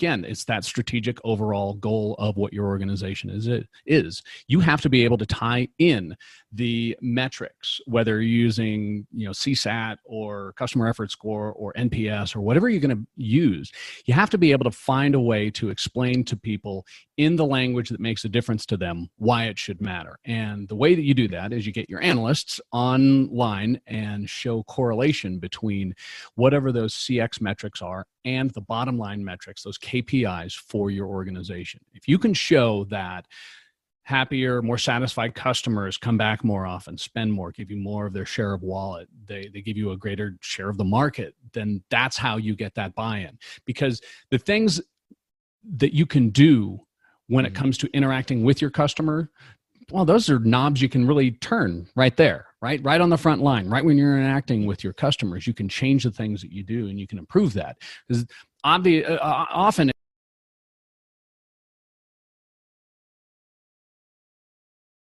again, it's that strategic overall goal of what your organization is. You have to be able to tie in the metrics, whether you're using, CSAT or customer effort score or NPS or whatever you're going to use. You have to be able to find a way to explain to people in the language that makes a difference to them why it should matter. And the way that you do that is you get your analysts online and show correlation between whatever those CX metrics are and the bottom line metrics, those KPIs for your organization. If you can show that happier, more satisfied customers come back more often, spend more, give you more of their share of wallet, they give you a greater share of the market, then that's how you get that buy-in. Because the things that you can do when it comes to interacting with your customer, well, those are knobs you can really turn right there, right on the front line, right when you're interacting with your customers. You can change the things that you do and you can improve that. Because often